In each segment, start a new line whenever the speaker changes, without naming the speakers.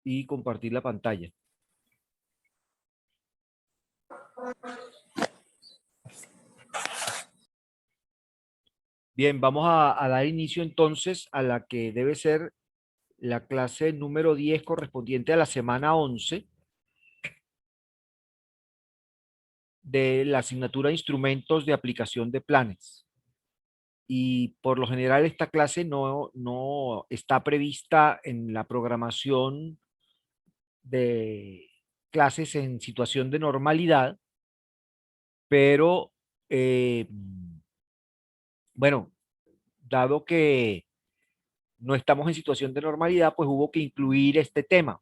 y compartir la pantalla. Bien, vamos a dar inicio entonces a la que debe ser la clase número 10 correspondiente a la semana 11 de la asignatura de instrumentos de aplicación de planes. Y por lo general esta clase no está prevista en la programación de clases en situación de normalidad, pero bueno, dado que no estamos en situación de normalidad, pues hubo que incluir este tema.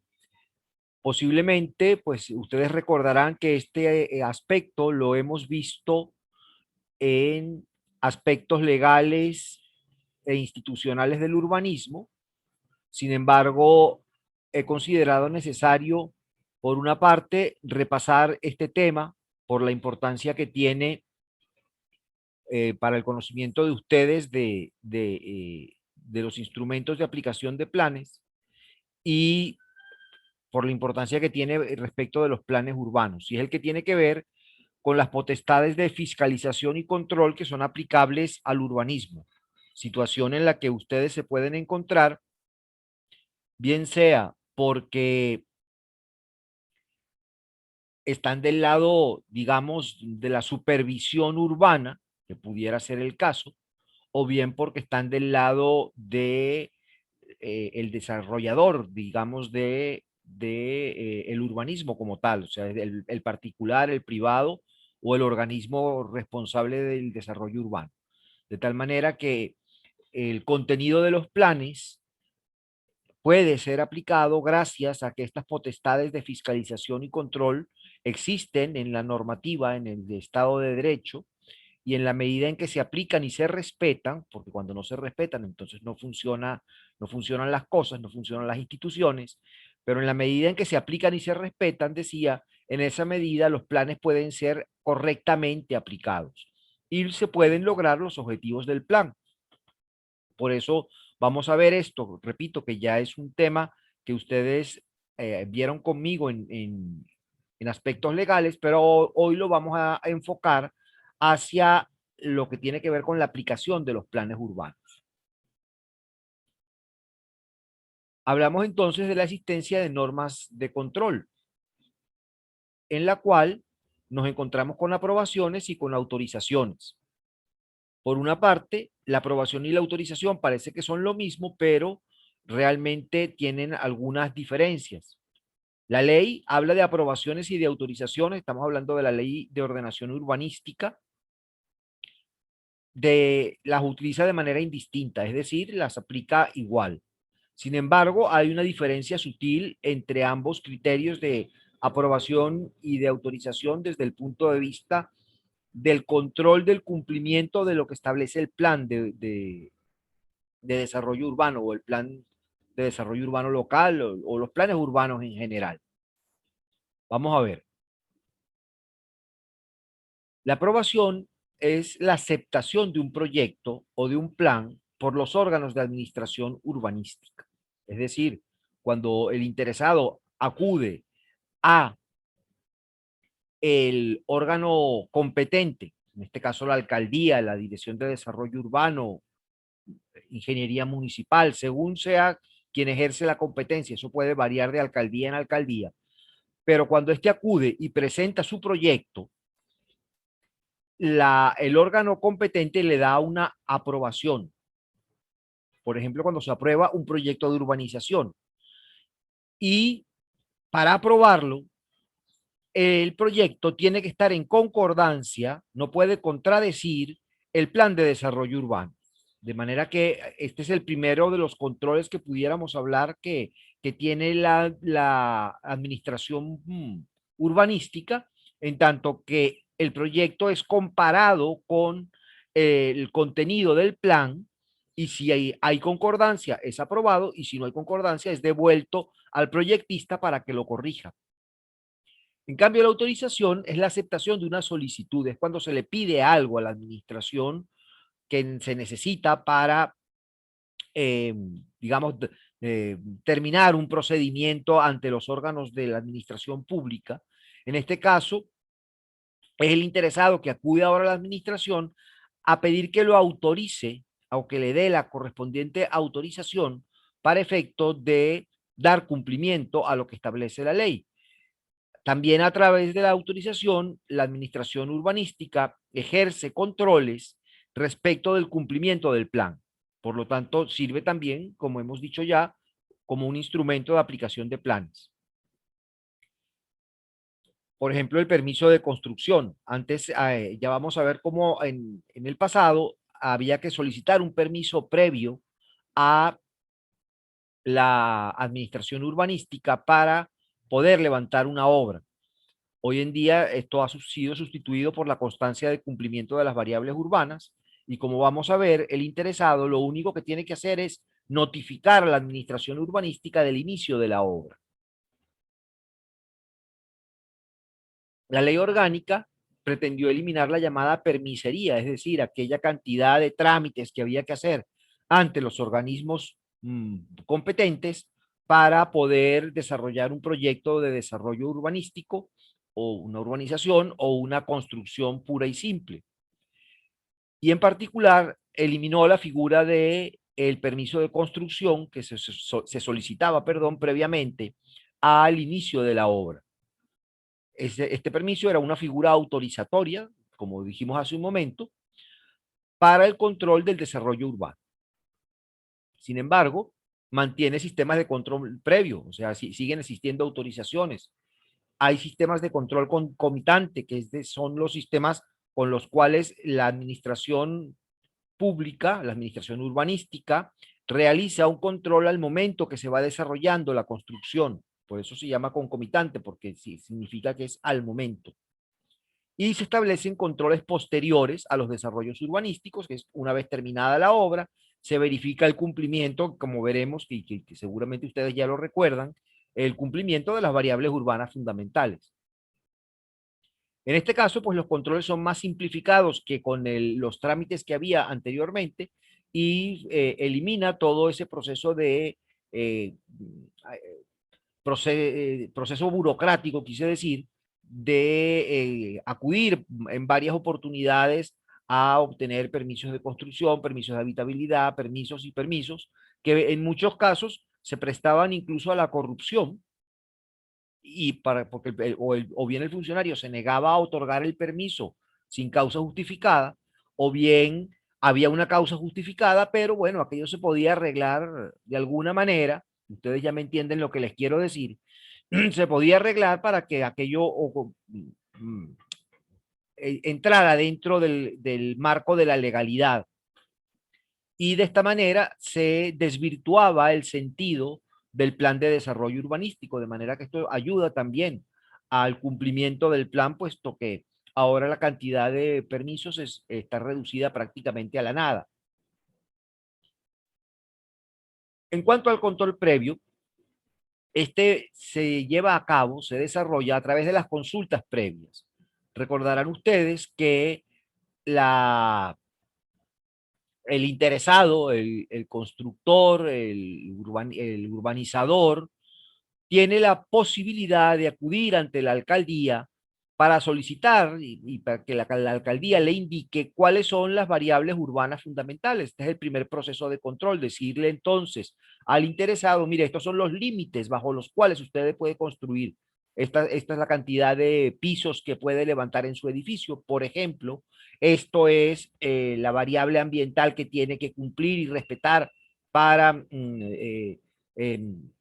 Posiblemente, pues ustedes recordarán que este aspecto lo hemos visto en aspectos legales e institucionales del urbanismo. Sin embargo, he considerado necesario, por una parte, repasar este tema por la importancia que tiene para el conocimiento de ustedes de los instrumentos de aplicación de planes y por la importancia que tiene respecto de los planes urbanos. Y es el que tiene que ver con las potestades de fiscalización y control que son aplicables al urbanismo, situación en la que ustedes se pueden encontrar, bien sea porque están del lado, digamos, de la supervisión urbana, que pudiera ser el caso, o bien porque están del lado de el desarrollador, digamos, el urbanismo como tal, o sea, el particular, el privado o el organismo responsable del desarrollo urbano. De tal manera que el contenido de los planes puede ser aplicado gracias a que estas potestades de fiscalización y control existen en la normativa, en el Estado de Derecho, y en la medida en que se aplican y se respetan, porque cuando no se respetan, entonces no funcionan las cosas, no funcionan las instituciones, pero en la medida en que se aplican y se respetan, decía, en esa medida los planes pueden ser correctamente aplicados y se pueden lograr los objetivos del plan. Por eso vamos a ver esto, repito, que ya es un tema que ustedes vieron conmigo en aspectos legales, pero hoy lo vamos a enfocar hacia lo que tiene que ver con la aplicación de los planes urbanos. Hablamos entonces de la existencia de normas de control, en la cual nos encontramos con aprobaciones y con autorizaciones. Por una parte, la aprobación y la autorización parece que son lo mismo, pero realmente tienen algunas diferencias. La ley habla de aprobaciones y de autorizaciones, estamos hablando de la ley de ordenación urbanística, las utiliza de manera indistinta, es decir, las aplica igual. Sin embargo, hay una diferencia sutil entre ambos criterios de aprobación y de autorización desde el punto de vista del control del cumplimiento de lo que establece el plan de desarrollo urbano o el plan de desarrollo urbano local o los planes urbanos en general. Vamos a ver. La aprobación es la aceptación de un proyecto o de un plan por los órganos de administración urbanística. Es decir, cuando el interesado acude a el órgano competente, en este caso la alcaldía, la Dirección de Desarrollo Urbano, ingeniería municipal, según sea quien ejerce la competencia, eso puede variar de alcaldía en alcaldía, pero cuando éste acude y presenta su proyecto, el órgano competente le da una aprobación. Por ejemplo, cuando se aprueba un proyecto de urbanización. Y para aprobarlo, el proyecto tiene que estar en concordancia, no puede contradecir el plan de desarrollo urbano. De manera que este es el primero de los controles que pudiéramos hablar que tiene la administración urbanística, en tanto que el proyecto es comparado con el contenido del plan y si hay concordancia es aprobado y si no hay concordancia es devuelto al proyectista para que lo corrija. En cambio, la autorización es la aceptación de una solicitud, es cuando se le pide algo a la administración que se necesita para, digamos, terminar un procedimiento ante los órganos de la administración pública. En este caso, es el interesado que acude ahora a la administración a pedir que lo autorice o que le dé la correspondiente autorización para efecto de dar cumplimiento a lo que establece la ley. También a través de la autorización, la administración urbanística ejerce controles respecto del cumplimiento del plan. Por lo tanto, sirve también, como hemos dicho ya, como un instrumento de aplicación de planes. Por ejemplo, el permiso de construcción. Antes, ya vamos a ver cómo en el pasado había que solicitar un permiso previo a la administración urbanística para poder levantar una obra. Hoy en día esto ha sido sustituido por la constancia de cumplimiento de las variables urbanas y como vamos a ver, el interesado lo único que tiene que hacer es notificar a la administración urbanística del inicio de la obra. La ley orgánica pretendió eliminar la llamada permisería, es decir, aquella cantidad de trámites que había que hacer ante los organismos competentes para poder desarrollar un proyecto de desarrollo urbanístico o una urbanización o una construcción pura y simple. Y en particular eliminó la figura de el permiso de construcción que se solicitaba, perdón, previamente al inicio de la obra. Este permiso era una figura autorizatoria, como dijimos hace un momento, para el control del desarrollo urbano. Sin embargo, mantiene sistemas de control previo, o sea, siguen existiendo autorizaciones. Hay sistemas de control concomitante, que son los sistemas con los cuales la administración pública, la administración urbanística, realiza un control al momento que se va desarrollando la construcción. Por eso se llama concomitante, porque sí, significa que es al momento. Y se establecen controles posteriores a los desarrollos urbanísticos, que es una vez terminada la obra, se verifica el cumplimiento, como veremos, que seguramente ustedes ya lo recuerdan, el cumplimiento de las variables urbanas fundamentales. En este caso, pues los controles son más simplificados que con los trámites que había anteriormente y elimina todo ese proceso de proceso burocrático, quise decir, de acudir en varias oportunidades a obtener permisos de construcción, permisos de habitabilidad, permisos y permisos, que en muchos casos se prestaban incluso a la corrupción y porque o bien el funcionario se negaba a otorgar el permiso sin causa justificada, o bien había una causa justificada, pero bueno, aquello se podía arreglar de alguna manera, ustedes ya me entienden lo que les quiero decir, se podía arreglar para que aquello entrara dentro del marco de la legalidad. Y de esta manera se desvirtuaba el sentido del plan de desarrollo urbanístico, de manera que esto ayuda también al cumplimiento del plan, puesto que ahora la cantidad de permisos está reducida prácticamente a la nada. En cuanto al control previo, este se lleva a cabo, se desarrolla a través de las consultas previas. Recordarán ustedes que el interesado, el constructor, el urbanizador, tiene la posibilidad de acudir ante la alcaldía para solicitar y para que la alcaldía le indique cuáles son las variables urbanas fundamentales. Este es el primer proceso de control, decirle entonces al interesado, mire, estos son los límites bajo los cuales usted puede construir. Esta es la cantidad de pisos que puede levantar en su edificio. Por ejemplo, esto es la variable ambiental que tiene que cumplir y respetar para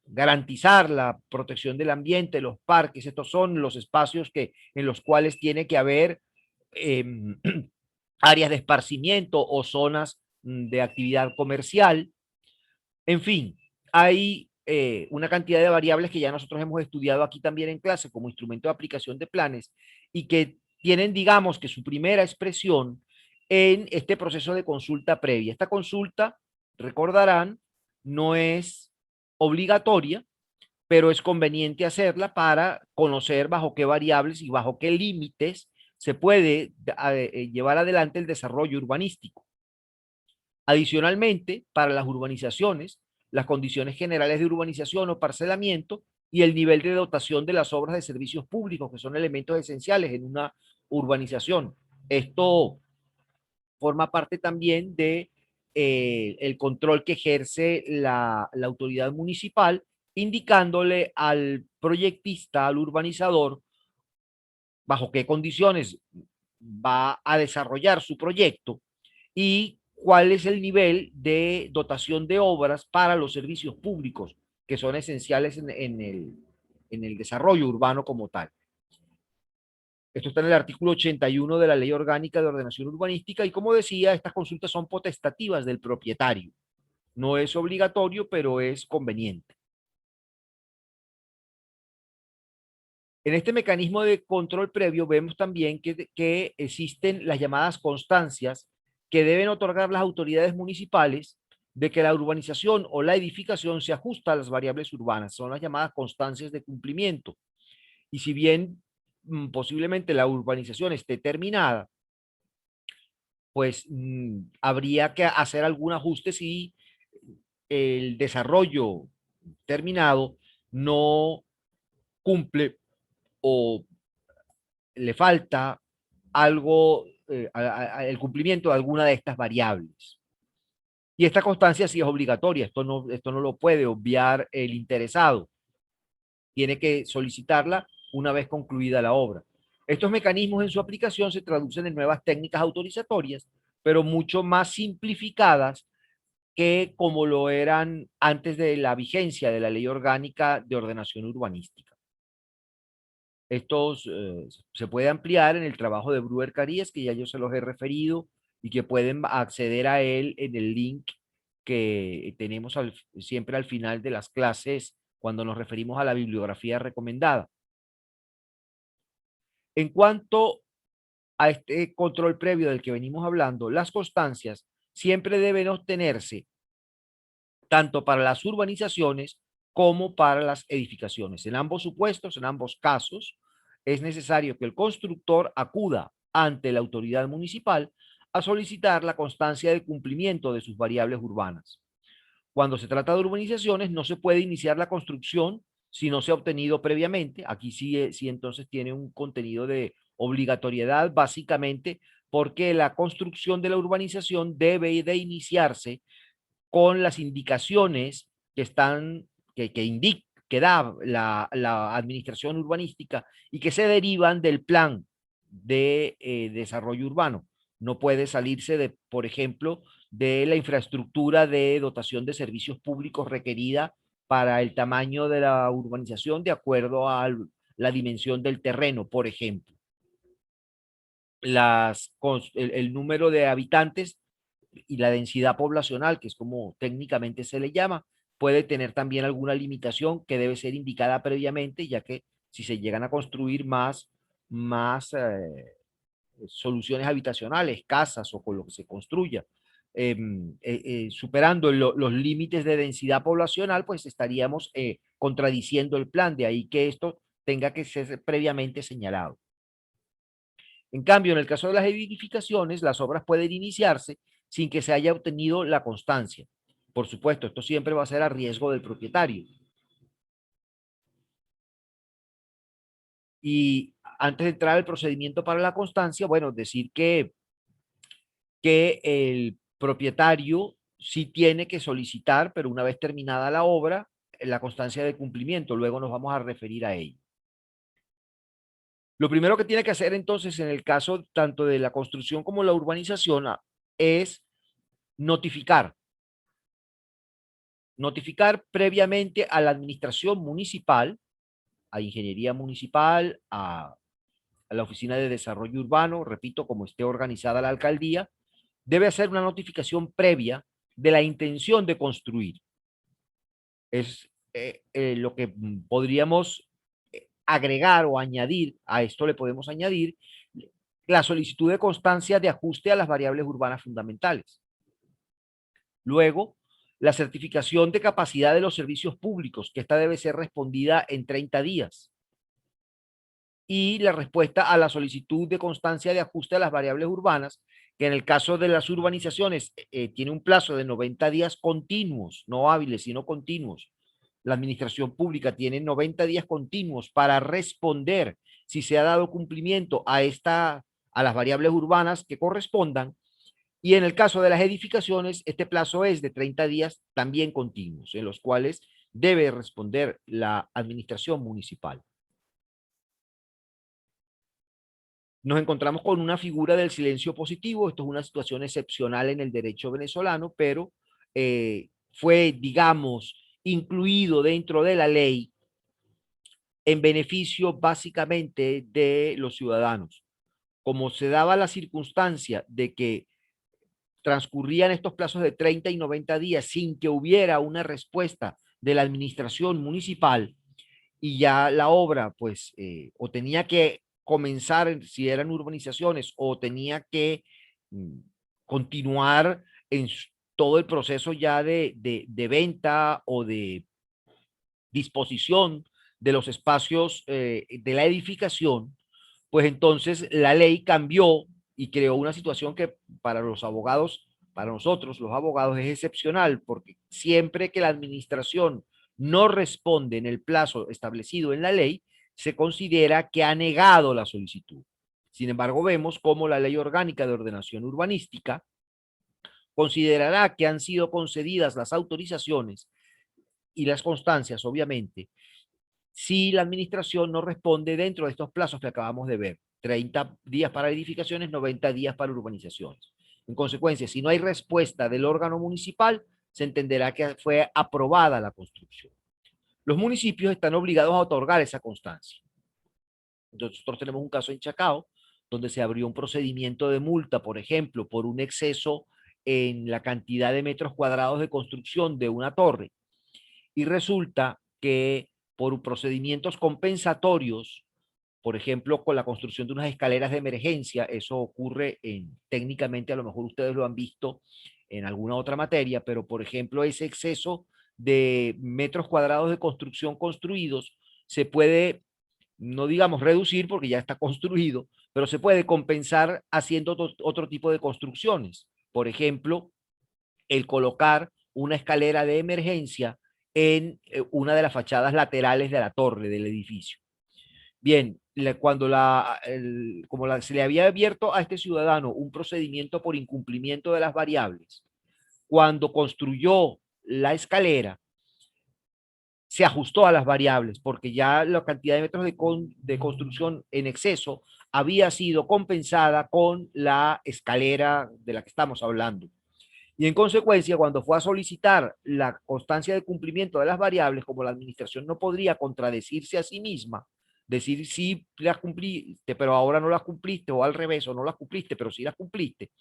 garantizar la protección del ambiente, los parques. Estos son los espacios en los cuales tiene que haber eh, áreas de esparcimiento o zonas de actividad comercial. En fin, hay una cantidad de variables que ya nosotros hemos estudiado aquí también en clase como instrumento de aplicación de planes y que tienen, digamos, que su primera expresión en este proceso de consulta previa. Esta consulta, recordarán, no es obligatoria, pero es conveniente hacerla para conocer bajo qué variables y bajo qué límites se puede llevar adelante el desarrollo urbanístico. Adicionalmente, para las urbanizaciones, las condiciones generales de urbanización o parcelamiento y el nivel de dotación de las obras de servicios públicos, que son elementos esenciales en una urbanización. Esto forma parte también de el control que ejerce la autoridad municipal, indicándole al proyectista, al urbanizador, bajo qué condiciones va a desarrollar su proyecto y cuál es el nivel de dotación de obras para los servicios públicos que son esenciales en el desarrollo urbano como tal. Esto está en el artículo 81 de la Ley Orgánica de Ordenación Urbanística y como decía, estas consultas son potestativas del propietario. No es obligatorio, pero es conveniente. En este mecanismo de control previo vemos también que existen las llamadas constancias que deben otorgar las autoridades municipales de que la urbanización o la edificación se ajusta a las variables urbanas. Son las llamadas constancias de cumplimiento. Y si bien posiblemente la urbanización esté terminada, pues habría que hacer algún ajuste si el desarrollo terminado no cumple o le falta algo, el cumplimiento de alguna de estas variables. Y esta constancia sí es obligatoria, esto no lo puede obviar el interesado, tiene que solicitarla una vez concluida la obra. Estos mecanismos en su aplicación se traducen en nuevas técnicas autorizatorias, pero mucho más simplificadas que como lo eran antes de la vigencia de la Ley Orgánica de Ordenación Urbanística. Estos se puede ampliar en el trabajo de Bruer Carías, que ya yo se los he referido y que pueden acceder a él en el link que tenemos siempre al final de las clases cuando nos referimos a la bibliografía recomendada. En cuanto a este control previo del que venimos hablando, las constancias siempre deben obtenerse tanto para las urbanizaciones como para las edificaciones. En ambos supuestos, en ambos casos, es necesario que el constructor acuda ante la autoridad municipal a solicitar la constancia de cumplimiento de sus variables urbanas. Cuando se trata de urbanizaciones, no se puede iniciar la construcción si no se ha obtenido previamente. Aquí sí, sí entonces tiene un contenido de obligatoriedad, básicamente porque la construcción de la urbanización debe de iniciarse con las indicaciones que da la administración urbanística y que se derivan del plan de desarrollo urbano. No puede salirse de, por ejemplo, de la infraestructura de dotación de servicios públicos requerida para el tamaño de la urbanización de acuerdo a la dimensión del terreno, por ejemplo. El número de habitantes y la densidad poblacional, que es como técnicamente se le llama, puede tener también alguna limitación que debe ser indicada previamente, ya que si se llegan a construir más soluciones habitacionales, casas o con lo que se construya, superando los límites de densidad poblacional, pues estaríamos contradiciendo el plan, de ahí que esto tenga que ser previamente señalado. En cambio, en el caso de las edificaciones, las obras pueden iniciarse sin que se haya obtenido la constancia. Por supuesto, esto siempre va a ser a riesgo del propietario. Y antes de entrar al procedimiento para la constancia, bueno, decir que el propietario sí tiene que solicitar, pero una vez terminada la obra, la constancia de cumplimiento. Luego nos vamos a referir a ello. Lo primero que tiene que hacer entonces en el caso tanto de la construcción como la urbanización es notificar previamente a la administración municipal, a ingeniería municipal, a la oficina de desarrollo urbano, repito, como esté organizada la alcaldía, debe hacer una notificación previa de la intención de construir. Es lo que podríamos agregar o añadir, a esto le podemos añadir la solicitud de constancia de ajuste a las variables urbanas fundamentales. Luego, la certificación de capacidad de los servicios públicos, que esta debe ser respondida en 30 días. Y la respuesta a la solicitud de constancia de ajuste a las variables urbanas, que en el caso de las urbanizaciones tiene un plazo de 90 días continuos, no hábiles, sino continuos. La administración pública tiene 90 días continuos para responder si se ha dado cumplimiento a las variables urbanas que correspondan. Y en el caso de las edificaciones, este plazo es de 30 días también continuos, en los cuales debe responder la administración municipal. Nos encontramos con una figura del silencio positivo. Esto es una situación excepcional en el derecho venezolano, pero fue, digamos, incluido dentro de la ley en beneficio básicamente de los ciudadanos. Como se daba la circunstancia de que transcurrían estos plazos de 30 y 90 días sin que hubiera una respuesta de la administración municipal, y ya la obra, pues, o tenía que comenzar si eran urbanizaciones o tenía que mm, continuar en todo el proceso ya de venta o de disposición de los espacios de la edificación, pues entonces la ley cambió y creó una situación que para los abogados, para nosotros los abogados es excepcional, porque siempre que la administración no responde en el plazo establecido en la ley, se considera que ha negado la solicitud. Sin embargo, vemos cómo la Ley Orgánica de Ordenación Urbanística considerará que han sido concedidas las autorizaciones y las constancias, obviamente, si la administración no responde dentro de estos plazos que acabamos de ver, 30 días para edificaciones, 90 días para urbanizaciones. En consecuencia, si no hay respuesta del órgano municipal, se entenderá que fue aprobada la construcción. Los municipios están obligados a otorgar esa constancia. Entonces, nosotros tenemos un caso en Chacao, donde se abrió un procedimiento de multa, por ejemplo, por un exceso en la cantidad de metros cuadrados de construcción de una torre. Y resulta que por procedimientos compensatorios, por ejemplo, con la construcción de unas escaleras de emergencia, eso ocurre técnicamente, a lo mejor ustedes lo han visto en alguna otra materia, pero por ejemplo, ese exceso de metros cuadrados de construcción construidos se puede, no digamos reducir porque ya está construido, pero se puede compensar haciendo otro tipo de construcciones. Por ejemplo, el colocar una escalera de emergencia en una de las fachadas laterales de la torre del edificio. Bien, cuando se le había abierto a este ciudadano un procedimiento por incumplimiento de las variables, cuando construyó la escalera, se ajustó a las variables porque ya la cantidad de metros de construcción en exceso había sido compensada con la escalera de la que estamos hablando. Y en consecuencia, cuando fue a solicitar la constancia de cumplimiento de las variables, como la administración no podría contradecirse a sí misma, decir sí las cumpliste, pero ahora no las cumpliste, o al revés, o no las cumpliste, pero sí las cumpliste,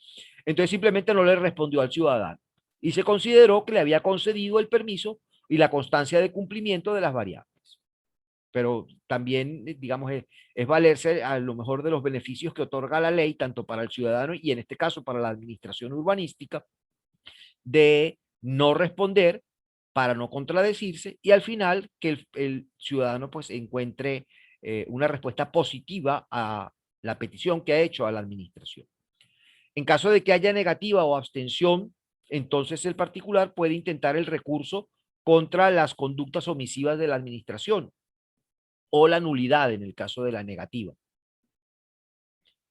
entonces simplemente no le respondió al ciudadano. Y se consideró que le había concedido el permiso y la constancia de cumplimiento de las variables. Pero también, digamos, es valerse a lo mejor de los beneficios que otorga la ley, tanto para el ciudadano y en este caso para la administración urbanística, de no responder para no contradecirse y al final que el ciudadano pues encuentre una respuesta positiva a la petición que ha hecho a la administración. En caso de que haya negativa o abstención, entonces el particular puede intentar el recurso contra las conductas omisivas de la administración o la nulidad en el caso de la negativa.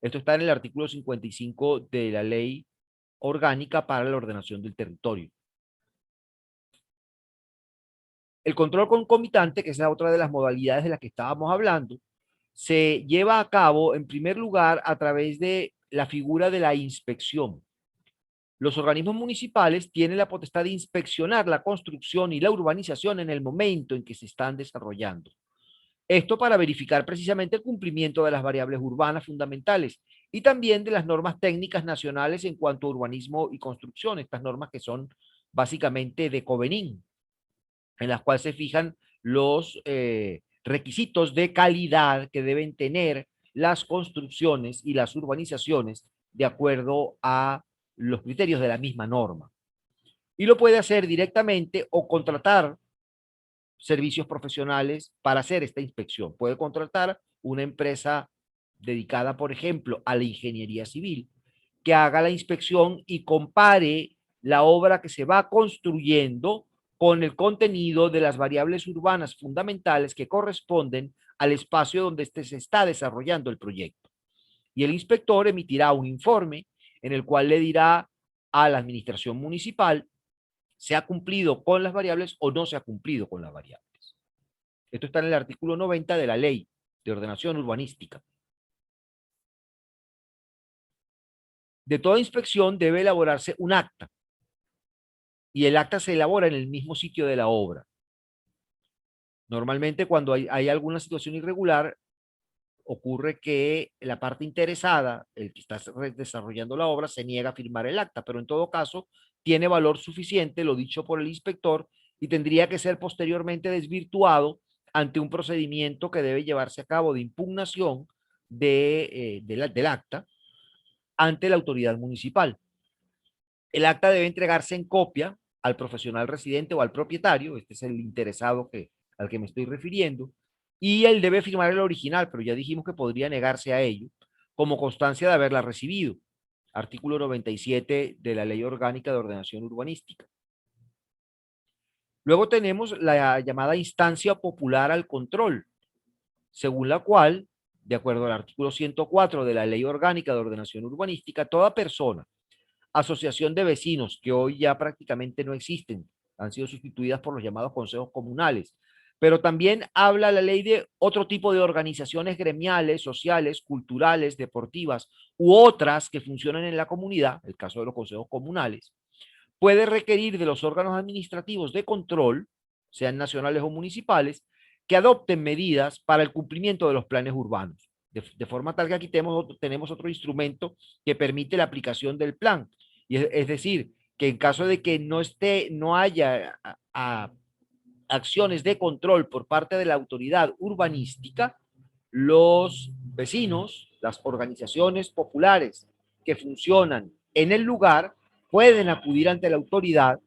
Esto está en el artículo 55 de la Ley Orgánica para la Ordenación del Territorio. El control concomitante, que es la otra de las modalidades de las que estábamos hablando, se lleva a cabo en primer lugar a través de la figura de la inspección. Los organismos municipales tienen la potestad de inspeccionar la construcción y la urbanización en el momento en que se están desarrollando. Esto para verificar precisamente el cumplimiento de las variables urbanas fundamentales y también de las normas técnicas nacionales en cuanto a urbanismo y construcción, estas normas que son básicamente de Covenín, en las cuales se fijan los requisitos de calidad que deben tener las construcciones y las urbanizaciones de acuerdo a los criterios de la misma norma. Y lo puede hacer directamente o contratar servicios profesionales para hacer esta inspección. Puede contratar una empresa dedicada, por ejemplo, a la ingeniería civil, que haga la inspección y compare la obra que se va construyendo con el contenido de las variables urbanas fundamentales que corresponden al espacio donde se está desarrollando el proyecto. Y el inspector emitirá un informe en el cual le dirá a la administración municipal se ha cumplido con las variables o no se ha cumplido con las variables. Esto está en el artículo 90 de la Ley de Ordenación Urbanística. De toda inspección debe elaborarse un acta y el acta se elabora en el mismo sitio de la obra. Normalmente cuando hay alguna situación irregular, ocurre que la parte interesada, el que está desarrollando la obra, se niega a firmar el acta, pero en todo caso tiene valor suficiente lo dicho por el inspector y tendría que ser posteriormente desvirtuado ante un procedimiento que debe llevarse a cabo de impugnación del acta ante la autoridad municipal. El acta debe entregarse en copia al profesional residente o al propietario, este es el interesado al que me estoy refiriendo, y él debe firmar el original, pero ya dijimos que podría negarse a ello, como constancia de haberla recibido. Artículo 97 de la Ley Orgánica de Ordenación Urbanística. Luego tenemos la llamada instancia popular al control, según la cual, de acuerdo al artículo 104 de la Ley Orgánica de Ordenación Urbanística, toda persona, asociación de vecinos, que hoy ya prácticamente no existen, han sido sustituidas por los llamados consejos comunales, pero también habla la ley de otro tipo de organizaciones gremiales, sociales, culturales, deportivas u otras que funcionan en la comunidad, el caso de los consejos comunales, puede requerir de los órganos administrativos de control, sean nacionales o municipales, que adopten medidas para el cumplimiento de los planes urbanos. De forma tal que aquí tenemos otro instrumento que permite la aplicación del plan. Y es decir, que en caso de que no haya acciones de control por parte de la autoridad urbanística, los vecinos, las organizaciones populares que funcionan en el lugar, pueden acudir ante la autoridad,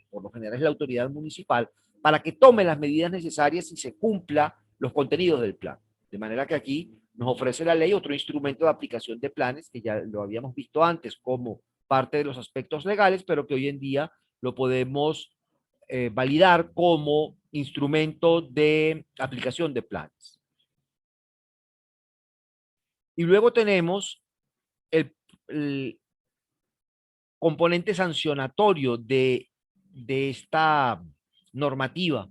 por lo general es la autoridad municipal, para que tome las medidas necesarias y se cumpla los contenidos del plan. De manera que aquí nos ofrece la ley otro instrumento de aplicación de planes que ya lo habíamos visto antes como parte de los aspectos legales, pero que hoy en día lo podemos validar como instrumento de aplicación de planes. Y luego tenemos el componente sancionatorio de esta normativa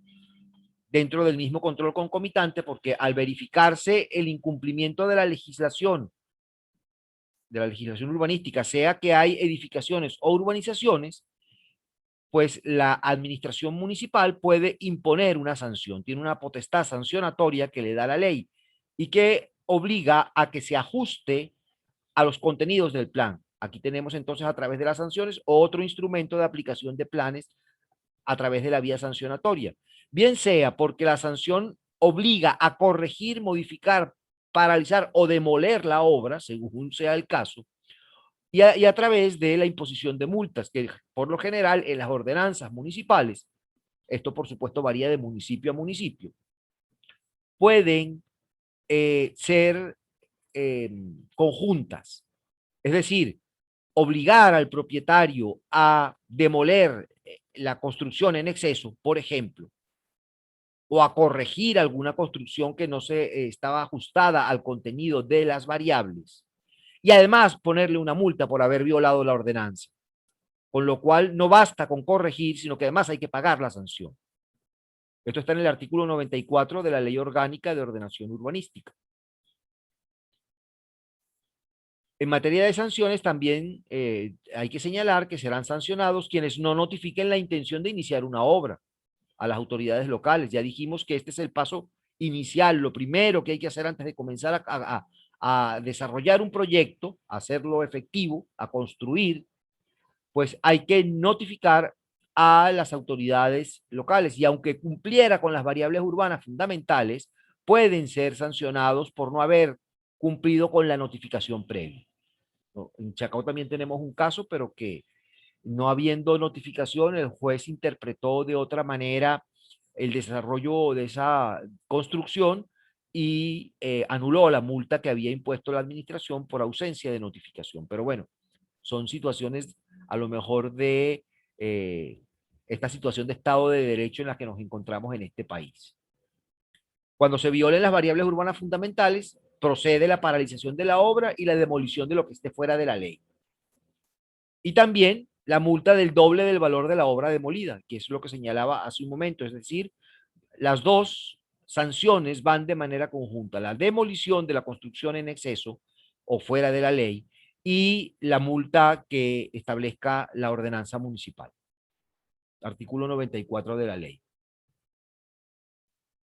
dentro del mismo control concomitante, porque al verificarse el incumplimiento de la legislación urbanística, sea que hay edificaciones o urbanizaciones, pues la administración municipal puede imponer una sanción, tiene una potestad sancionatoria que le da la ley y que obliga a que se ajuste a los contenidos del plan. Aquí tenemos entonces a través de las sanciones otro instrumento de aplicación de planes a través de la vía sancionatoria. Bien sea porque la sanción obliga a corregir, modificar, paralizar o demoler la obra, según sea el caso, y a través de la imposición de multas, que por lo general en las ordenanzas municipales, esto por supuesto varía de municipio a municipio, pueden ser conjuntas. Es decir, obligar al propietario a demoler la construcción en exceso, por ejemplo, o a corregir alguna construcción que no se estaba ajustada al contenido de las variables, y además ponerle una multa por haber violado la ordenanza, con lo cual no basta con corregir, sino que además hay que pagar la sanción. Esto está en el artículo 94 de la Ley Orgánica de Ordenación Urbanística. En materia de sanciones también hay que señalar que serán sancionados quienes no notifiquen la intención de iniciar una obra a las autoridades locales. Ya dijimos que este es el paso inicial, lo primero que hay que hacer antes de comenzar a desarrollar un proyecto, a hacerlo efectivo, a construir, pues hay que notificar a las autoridades locales y aunque cumpliera con las variables urbanas fundamentales, pueden ser sancionados por no haber cumplido con la notificación previa. En Chacao también tenemos un caso, pero que no habiendo notificación, el juez interpretó de otra manera el desarrollo de esa construcción y anuló la multa que había impuesto la administración por ausencia de notificación. Pero bueno, son situaciones a lo mejor de esta situación de Estado de Derecho en la que nos encontramos en este país. Cuando se violen las variables urbanas fundamentales, procede la paralización de la obra y la demolición de lo que esté fuera de la ley. Y también la multa del doble del valor de la obra demolida, que es lo que señalaba hace un momento, es decir, las dos sanciones van de manera conjunta, la demolición de la construcción en exceso o fuera de la ley y la multa que establezca la ordenanza municipal, artículo 94 de la ley.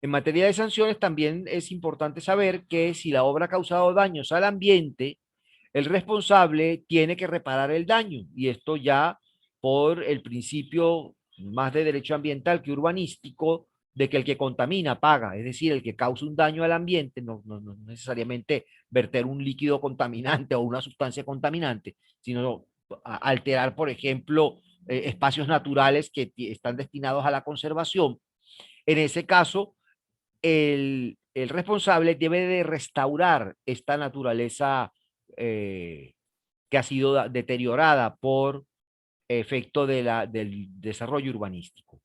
En materia de sanciones también es importante saber que si la obra ha causado daños al ambiente, el responsable tiene que reparar el daño y esto ya por el principio más de derecho ambiental que urbanístico de que el que contamina paga, es decir, el que causa un daño al ambiente, no necesariamente verter un líquido contaminante o una sustancia contaminante, sino alterar, por ejemplo, espacios naturales que están destinados a la conservación. En ese caso, el responsable debe de restaurar esta naturaleza que ha sido deteriorada por efecto del desarrollo urbanístico.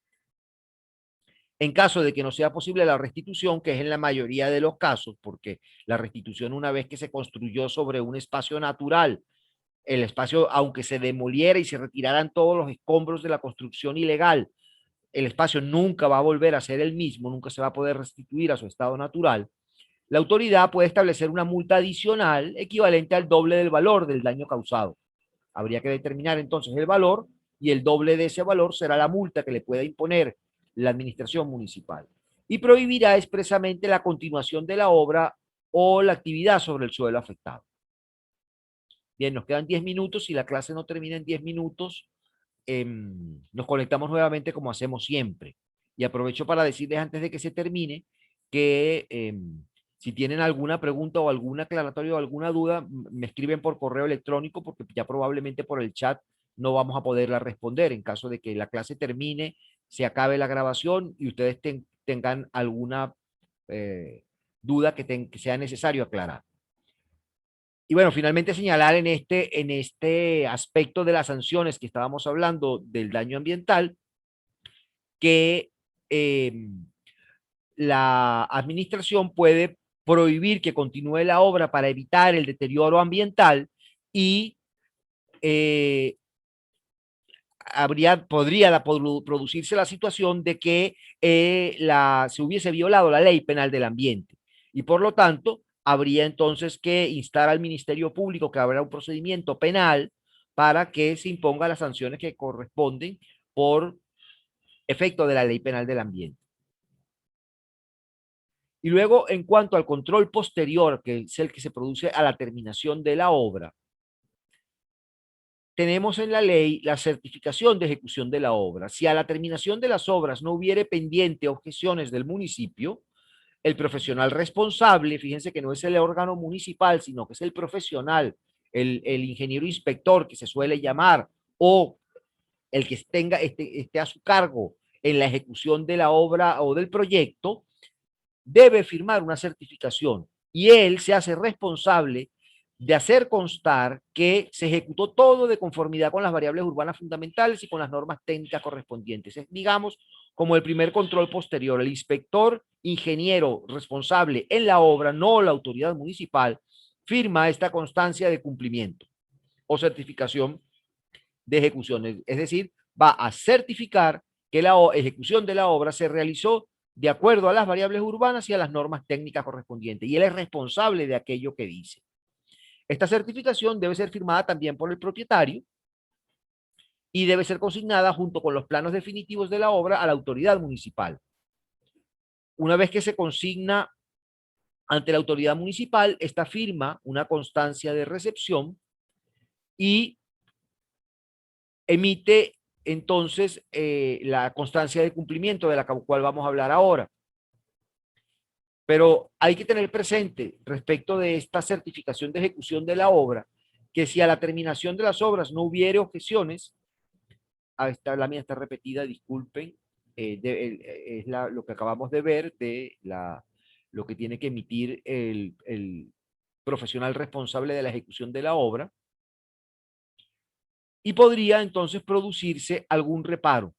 En caso de que no sea posible la restitución, que es en la mayoría de los casos, porque la restitución una vez que se construyó sobre un espacio natural, el espacio, aunque se demoliera y se retiraran todos los escombros de la construcción ilegal, el espacio nunca va a volver a ser el mismo, nunca se va a poder restituir a su estado natural. La autoridad puede establecer una multa adicional equivalente al doble del valor del daño causado. Habría que determinar entonces el valor y el doble de ese valor será la multa que le pueda imponer la administración municipal. Y prohibirá expresamente la continuación de la obra o la actividad sobre el suelo afectado. Bien, nos quedan 10 minutos. Si la clase no termina en 10 minutos, nos conectamos nuevamente como hacemos siempre. Y aprovecho para decirles antes de que se termine que si tienen alguna pregunta o algún aclaratorio o alguna duda, me escriben por correo electrónico porque ya probablemente por el chat no vamos a poderla responder en caso de que la clase termine, se acabe la grabación y ustedes tengan alguna duda que sea necesario aclarar. Y bueno, finalmente señalar en este aspecto de las sanciones que estábamos hablando del daño ambiental, que la administración puede prohibir que continúe la obra para evitar el deterioro ambiental y podría producirse la situación de que se hubiese violado la ley penal del ambiente y por lo tanto habría entonces que instar al Ministerio Público que habrá un procedimiento penal para que se impongan las sanciones que corresponden por efecto de la ley penal del ambiente. Y luego, en cuanto al control posterior, que es el que se produce a la terminación de la obra, tenemos en la ley la certificación de ejecución de la obra. Si a la terminación de las obras no hubiere pendiente objeciones del municipio, el profesional responsable, fíjense que no es el órgano municipal, sino que es el profesional, el ingeniero inspector que se suele llamar, o el que esté a su cargo en la ejecución de la obra o del proyecto, debe firmar una certificación y él se hace responsable de hacer constar que se ejecutó todo de conformidad con las variables urbanas fundamentales y con las normas técnicas correspondientes. Es, digamos, como el primer control posterior. El inspector ingeniero responsable en la obra, no la autoridad municipal, firma esta constancia de cumplimiento o certificación de ejecución. Es decir, va a certificar que la ejecución de la obra se realizó de acuerdo a las variables urbanas y a las normas técnicas correspondientes. Y él es responsable de aquello que dice. Esta certificación debe ser firmada también por el propietario y debe ser consignada junto con los planos definitivos de la obra a la autoridad municipal. Una vez que se consigna ante la autoridad municipal, esta firma una constancia de recepción y emite entonces la constancia de cumplimiento de la cual vamos a hablar ahora. Pero hay que tener presente respecto de esta certificación de ejecución de la obra, que si a la terminación de las obras no hubiere objeciones, la mía está repetida, disculpen, es lo que acabamos de ver de lo que tiene que emitir el profesional responsable de la ejecución de la obra, y podría entonces producirse algún reparo.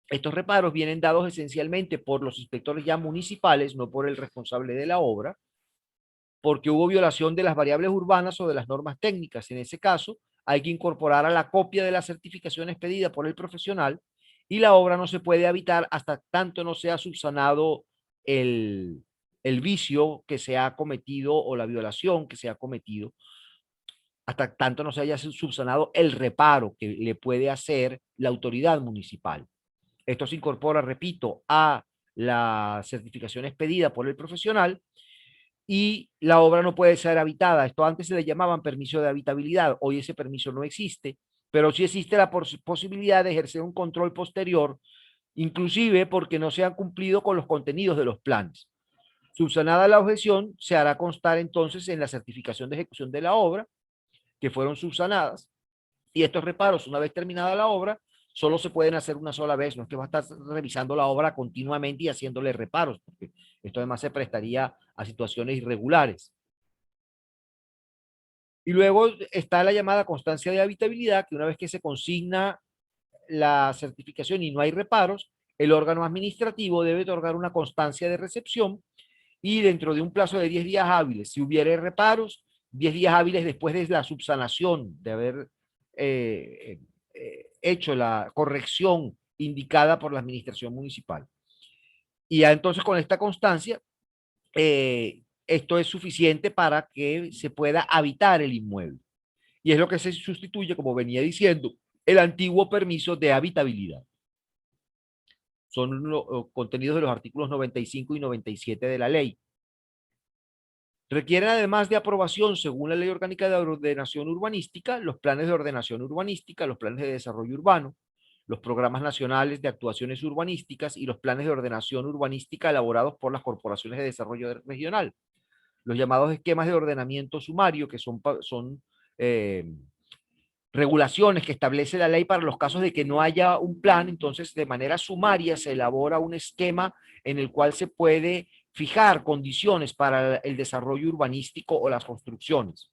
Estos reparos vienen dados esencialmente por los inspectores ya municipales, no por el responsable de la obra, porque hubo violación de las variables urbanas o de las normas técnicas. En ese caso, hay que incorporar a la copia de las certificaciones pedida por el profesional, y la obra no se puede habitar hasta tanto no sea subsanado el vicio que se ha cometido o la violación que se ha cometido, hasta tanto no se haya subsanado el reparo que le puede hacer la autoridad municipal. Esto se incorpora, repito, a las certificaciones pedidas por el profesional, y la obra no puede ser habitada. Esto antes se le llamaban permiso de habitabilidad, hoy ese permiso no existe, pero sí existe la posibilidad de ejercer un control posterior, inclusive porque no se han cumplido con los contenidos de los planes. Subsanada la objeción, se hará constar entonces en la certificación de ejecución de la obra que fueron subsanadas, y estos reparos, una vez terminada la obra, solo se pueden hacer una sola vez. No es que va a estar revisando la obra continuamente y haciéndole reparos, porque esto además se prestaría a situaciones irregulares. Y luego está la llamada constancia de habitabilidad, que una vez que se consigna la certificación y no hay reparos, el órgano administrativo debe otorgar una constancia de recepción, y dentro de un plazo de 10 días hábiles, si hubiere reparos, 10 días hábiles después de la subsanación, de haber eh, hecho la corrección indicada por la administración municipal. Y ya entonces con esta constancia, esto es suficiente para que se pueda habitar el inmueble. Y es lo que se sustituye, como venía diciendo, el antiguo permiso de habitabilidad. Son los contenidos de los artículos 95 y 97 de la ley. Requieren además de aprobación, según la Ley Orgánica de Ordenación Urbanística, los planes de ordenación urbanística, los planes de desarrollo urbano, los programas nacionales de actuaciones urbanísticas y los planes de ordenación urbanística elaborados por las corporaciones de desarrollo regional, los llamados esquemas de ordenamiento sumario, que son regulaciones que establece la ley para los casos de que no haya un plan. Entonces de manera sumaria se elabora un esquema en el cual se puede fijar condiciones para el desarrollo urbanístico o las construcciones.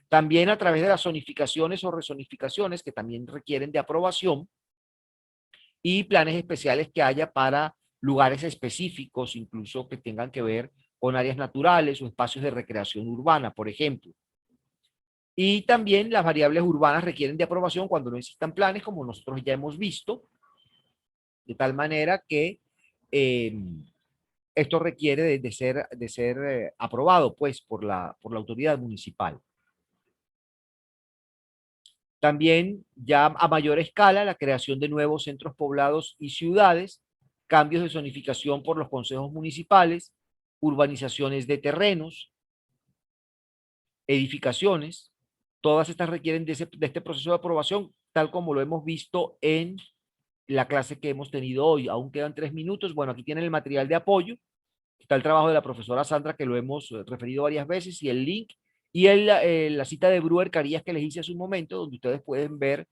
También a través de las zonificaciones o rezonificaciones, que también requieren de aprobación, y planes especiales que haya para lugares específicos, incluso que tengan que ver con áreas naturales o espacios de recreación urbana, por ejemplo. Y también las variables urbanas requieren de aprobación cuando no existan planes, como nosotros ya hemos visto, de tal manera que eh, esto requiere de ser aprobado pues, por la autoridad municipal. También ya a mayor escala, la creación de nuevos centros poblados y ciudades, cambios de zonificación por los consejos municipales, urbanizaciones de terrenos, edificaciones, todas estas requieren de este proceso de aprobación, tal como lo hemos visto en la clase que hemos tenido hoy. Aún quedan 3 minutos. Bueno, aquí tienen el material de apoyo. Está el trabajo de la profesora Sandra, que lo hemos referido varias veces, y el link, y la cita de Brewer Carías que les hice hace un momento, donde ustedes pueden ver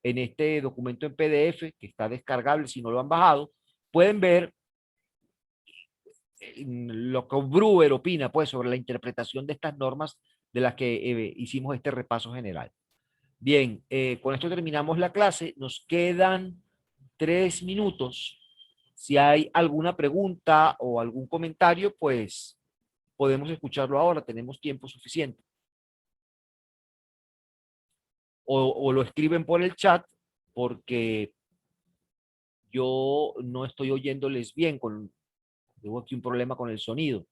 en este documento en PDF, que está descargable si no lo han bajado, pueden ver lo que Brewer opina pues, sobre la interpretación de estas normas de las que hicimos este repaso general. Bien, con esto terminamos la clase. Nos quedan 3 minutos. Si hay alguna pregunta o algún comentario, pues podemos escucharlo ahora. Tenemos tiempo suficiente. O lo escriben por el chat, porque yo no estoy oyéndoles bien. Tengo aquí un problema con el sonido.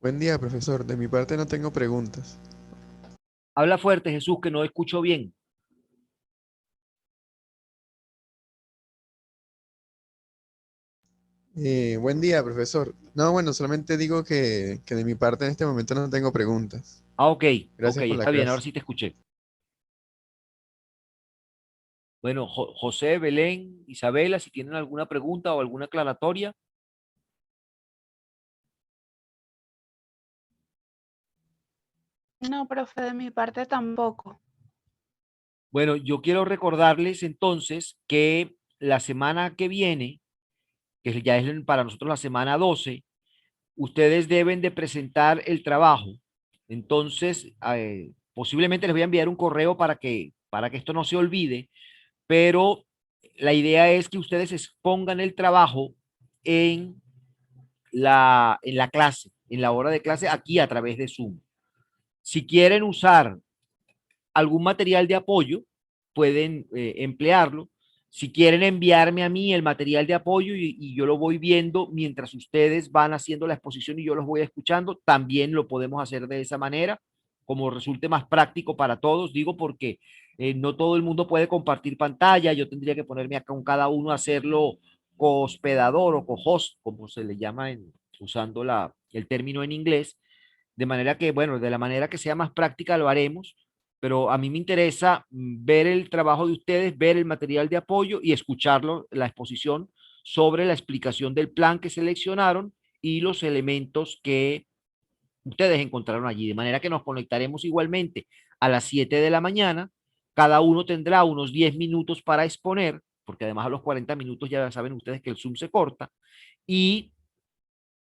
Buen día, profesor. De mi parte no tengo preguntas.
Habla fuerte, Jesús, que no escucho bien.
Buen día, profesor. No, bueno, solamente digo que de mi parte en este momento no tengo preguntas.
Ah, ok, ok,
Gracias por la
está bien, ahora
clase.
sí te escuché. Bueno, José, Belén, Isabela, si tienen alguna pregunta o alguna aclaratoria.
No, profe, de mi parte tampoco.
Bueno, yo quiero recordarles entonces que la semana que viene, que ya es para nosotros la semana 12, ustedes deben de presentar el trabajo. Entonces, posiblemente les voy a enviar un correo para que esto no se olvide, pero la idea es que ustedes expongan el trabajo en en la clase, en la hora de clase, aquí a través de Zoom. Si quieren usar algún material de apoyo, pueden emplearlo. Si quieren enviarme a mí el material de apoyo y yo lo voy viendo mientras ustedes van haciendo la exposición y yo los voy escuchando, también lo podemos hacer de esa manera, como resulte más práctico para todos, digo porque no todo el mundo puede compartir pantalla, yo tendría que ponerme acá con cada uno a hacerlo co-hospedador o co-host, como se le llama usando el término en inglés, de manera que, bueno, de la manera que sea más práctica lo haremos, pero a mí me interesa ver el trabajo de ustedes, ver el material de apoyo y escucharlo, la exposición sobre la explicación del plan que seleccionaron y los elementos que ustedes encontraron allí. De manera que nos conectaremos igualmente a las 7 de la mañana. Cada uno tendrá unos 10 minutos para exponer, porque además a los 40 minutos ya saben ustedes que el Zoom se corta. Y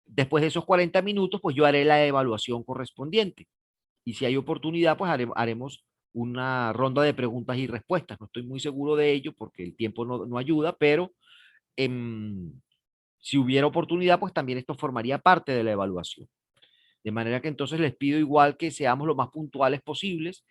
después de esos 40 minutos, pues yo haré la evaluación correspondiente. Y si hay oportunidad, pues haremos una ronda de preguntas y respuestas. No estoy muy seguro de ello porque el tiempo no ayuda, pero si hubiera oportunidad, pues también esto formaría parte de la evaluación. De manera que entonces les pido igual que seamos lo más puntuales posibles